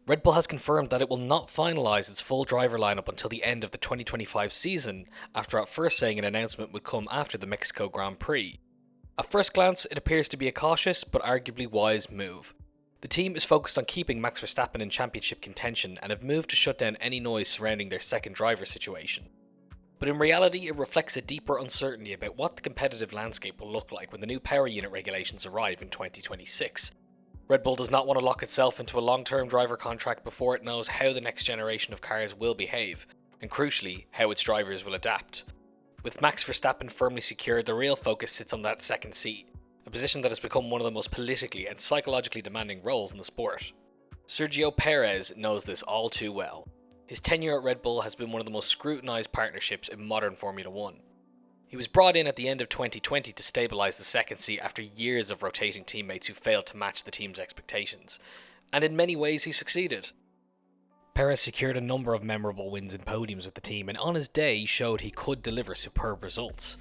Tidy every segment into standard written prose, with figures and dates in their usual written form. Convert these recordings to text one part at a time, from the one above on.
Red Bull has confirmed that it will not finalise its full driver lineup until the end of the 2025 season, after at first saying an announcement would come after the Mexico Grand Prix. At first glance, it appears to be a cautious but arguably wise move. The team is focused on keeping Max Verstappen in championship contention and have moved to shut down any noise surrounding their second driver situation. But in reality, it reflects a deeper uncertainty about what the competitive landscape will look like when the new power unit regulations arrive in 2026. Red Bull does not want to lock itself into a long-term driver contract before it knows how the next generation of cars will behave, and crucially, how its drivers will adapt. With Max Verstappen firmly secured, the real focus sits on that second seat, a position that has become one of the most politically and psychologically demanding roles in the sport. Sergio Perez knows this all too well. His tenure at Red Bull has been one of the most scrutinised partnerships in modern Formula 1. He was brought in at the end of 2020 to stabilise the second seat after years of rotating teammates who failed to match the team's expectations, and in many ways he succeeded. Perez secured a number of memorable wins and podiums with the team, and on his day showed he could deliver superb results.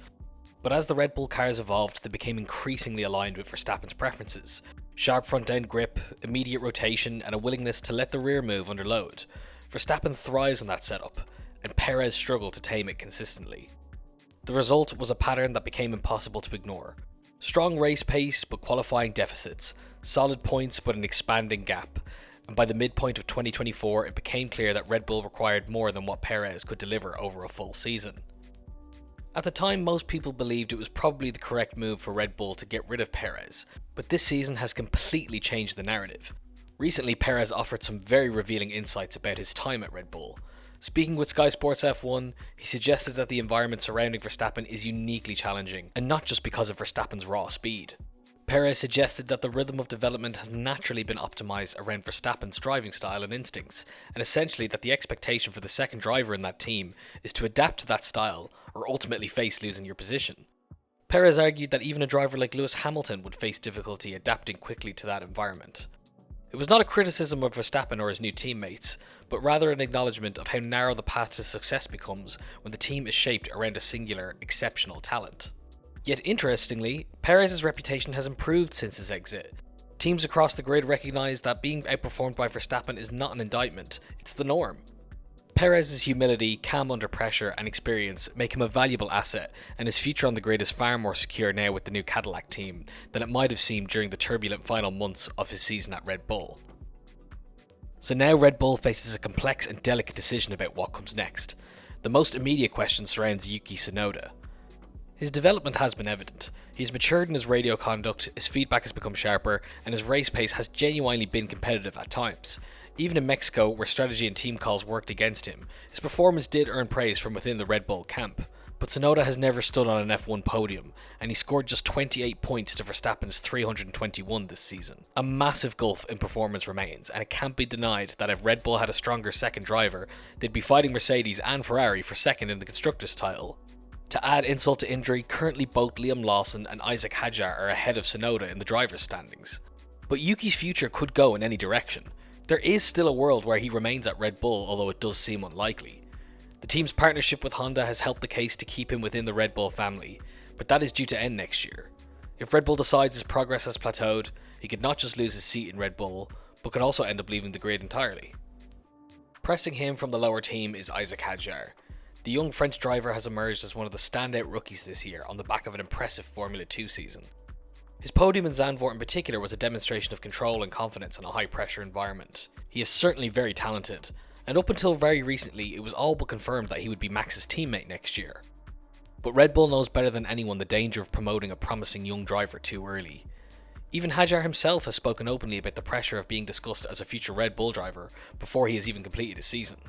But as the Red Bull cars evolved, they became increasingly aligned with Verstappen's preferences. Sharp front-end grip, immediate rotation, and a willingness to let the rear move under load. Verstappen thrives on that setup, and Perez struggled to tame it consistently. The result was a pattern that became impossible to ignore. Strong race pace but qualifying deficits, solid points but an expanding gap, and by the midpoint of 2024 it became clear that Red Bull required more than what Perez could deliver over a full season. At the time, most people believed it was probably the correct move for Red Bull to get rid of Perez, but this season has completely changed the narrative. Recently, Perez offered some very revealing insights about his time at Red Bull. Speaking with Sky Sports F1, he suggested that the environment surrounding Verstappen is uniquely challenging, and not just because of Verstappen's raw speed. Perez suggested that the rhythm of development has naturally been optimised around Verstappen's driving style and instincts, and essentially that the expectation for the second driver in that team is to adapt to that style, or ultimately face losing your position. Perez argued that even a driver like Lewis Hamilton would face difficulty adapting quickly to that environment. It was not a criticism of Verstappen or his new teammates, but rather an acknowledgement of how narrow the path to success becomes when the team is shaped around a singular, exceptional talent. Yet interestingly, Perez's reputation has improved since his exit. Teams across the grid recognise that being outperformed by Verstappen is not an indictment, it's the norm. Perez's humility, calm under pressure, and experience make him a valuable asset, and his future on the grid is far more secure now with the new Cadillac team than it might have seemed during the turbulent final months of his season at Red Bull. So now Red Bull faces a complex and delicate decision about what comes next. The most immediate question surrounds Yuki Tsunoda. His development has been evident. He's matured in his radio conduct, his feedback has become sharper, and his race pace has genuinely been competitive at times. Even in Mexico, where strategy and team calls worked against him, his performance did earn praise from within the Red Bull camp. But Tsunoda has never stood on an F1 podium, and he scored just 28 points to Verstappen's 321 this season. A massive gulf in performance remains, and it can't be denied that if Red Bull had a stronger second driver, they'd be fighting Mercedes and Ferrari for second in the Constructors' title. To add insult to injury, currently both Liam Lawson and Isack Hadjar are ahead of Tsunoda in the drivers' standings. But Yuki's future could go in any direction. There is still a world where he remains at Red Bull, although it does seem unlikely. The team's partnership with Honda has helped the case to keep him within the Red Bull family, but that is due to end next year. If Red Bull decides his progress has plateaued, he could not just lose his seat in Red Bull, but could also end up leaving the grid entirely. Pressing him from the lower team is Isack Hadjar. The young French driver has emerged as one of the standout rookies this year on the back of an impressive Formula 2 season. His podium in Zandvoort in particular was a demonstration of control and confidence in a high-pressure environment. He is certainly very talented, and up until very recently it was all but confirmed that he would be Max's teammate next year. But Red Bull knows better than anyone the danger of promoting a promising young driver too early. Even Hadjar himself has spoken openly about the pressure of being discussed as a future Red Bull driver before he has even completed his season.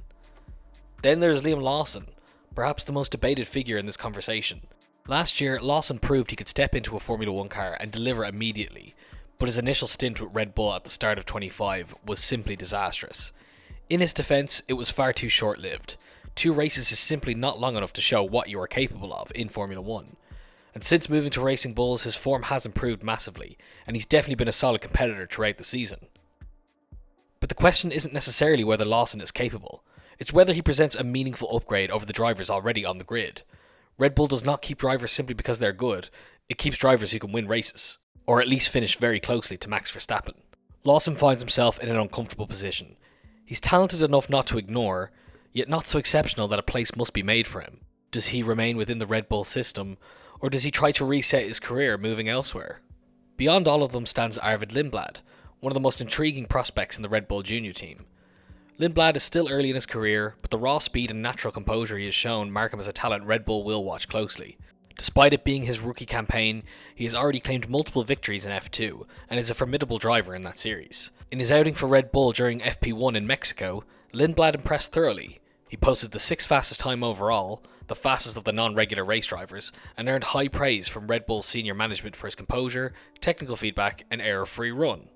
Then there's Liam Lawson, perhaps the most debated figure in this conversation. Last year, Lawson proved he could step into a Formula 1 car and deliver immediately, but his initial stint with Red Bull at the start of 25 was simply disastrous. In his defence, it was far too short-lived. 2 races is simply not long enough to show what you are capable of in Formula 1. And since moving to Racing Bulls, his form has improved massively, and he's definitely been a solid competitor throughout the season. But the question isn't necessarily whether Lawson is capable, it's whether he presents a meaningful upgrade over the drivers already on the grid. Red Bull does not keep drivers simply because they're good, it keeps drivers who can win races, or at least finish very closely to Max Verstappen. Lawson finds himself in an uncomfortable position. He's talented enough not to ignore, yet not so exceptional that a place must be made for him. Does he remain within the Red Bull system, or does he try to reset his career moving elsewhere? Beyond all of them stands Arvid Lindblad, one of the most intriguing prospects in the Red Bull junior team. Lindblad is still early in his career, but the raw speed and natural composure he has shown mark him as a talent Red Bull will watch closely. Despite it being his rookie campaign, he has already claimed multiple victories in F2 and is a formidable driver in that series. In his outing for Red Bull during FP1 in Mexico, Lindblad impressed thoroughly. He posted the 6th fastest time overall, the fastest of the non-regular race drivers, and earned high praise from Red Bull's senior management for his composure, technical feedback, and error-free run.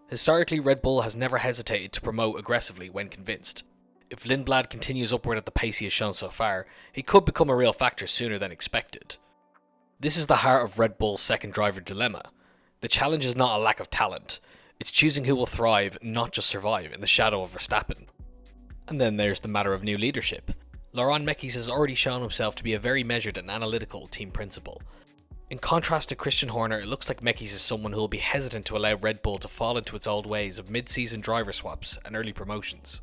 Historically, Red Bull has never hesitated to promote aggressively when convinced. If Lindblad continues upward at the pace he has shown so far, he could become a real factor sooner than expected. This is the heart of Red Bull's second driver dilemma. The challenge is not a lack of talent, it's choosing who will thrive, not just survive, in the shadow of Verstappen. And then there's the matter of new leadership. Laurent Mekies has already shown himself to be a very measured and analytical team principal. In contrast to Christian Horner, it looks like Mekies is someone who will be hesitant to allow Red Bull to fall into its old ways of mid-season driver swaps and early promotions.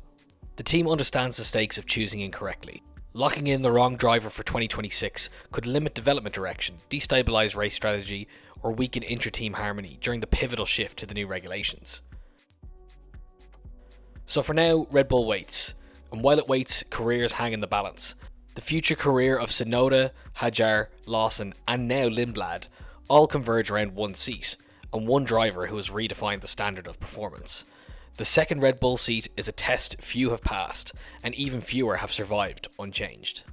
The team understands the stakes of choosing incorrectly. Locking in the wrong driver for 2026 could limit development direction, destabilise race strategy, or weaken inter-team harmony during the pivotal shift to the new regulations. So for now, Red Bull waits, and while it waits, careers hang in the balance. The future career of Tsunoda, Hadjar, Lawson, and now Lindblad all converge around one seat, and one driver who has redefined the standard of performance. The second Red Bull seat is a test few have passed, and even fewer have survived unchanged.